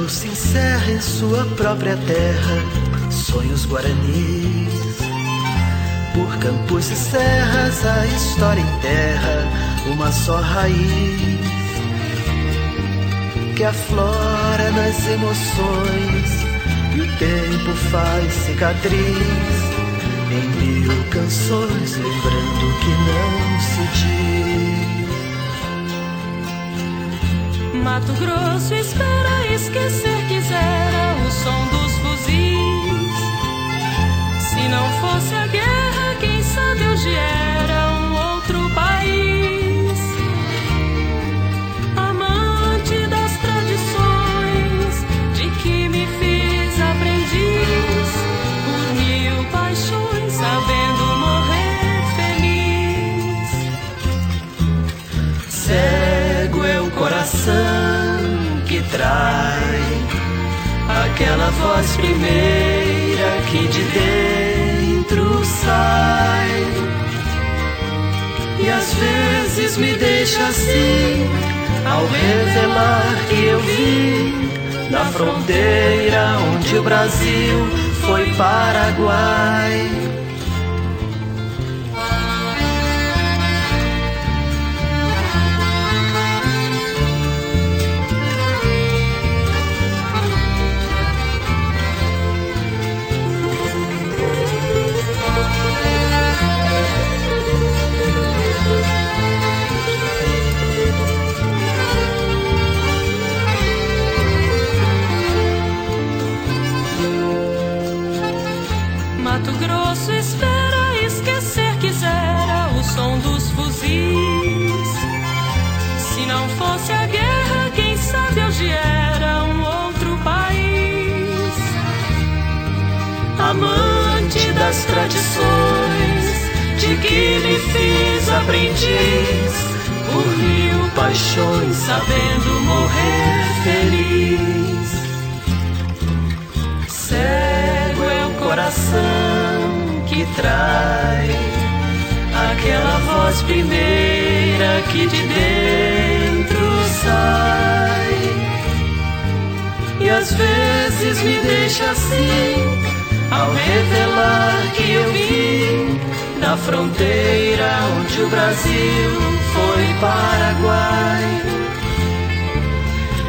Cruz encerra em sua própria terra sonhos guaranis. Por campos e serras a história enterra uma só raiz que aflora nas emoções e o tempo faz cicatriz em mil canções, lembrando que não se diz. Mato Grosso espera esquecer, quisera o som dos fuzis. Se não fosse a guerra, quem sabe hoje era um outro país. Amante das tradições, de que me fiz aprendiz, por mil paixões, sabendo morrer feliz. Cego é o coração que trai aquela voz primeira que de dentro sai, e às vezes me deixa assim ao revelar que eu vim da fronteira onde o Brasil foi Paraguai. Mato Grosso espera esquecer, quisera o som dos fuzis. Se não fosse a guerra, quem sabe hoje era um outro país. Amante das tradições, de que me fiz aprendiz, por mil paixões, sabendo morrer feliz. Cego é o coração que trai aquela voz primeira que de dentro sai, e às vezes me deixa assim ao revelar que eu vim da fronteira onde o Brasil foi Paraguai.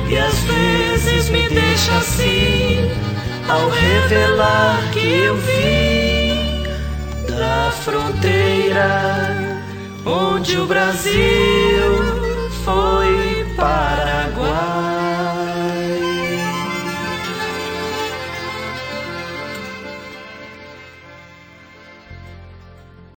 E às vezes me deixa assim ao revelar que eu vim da fronteira onde o Brasil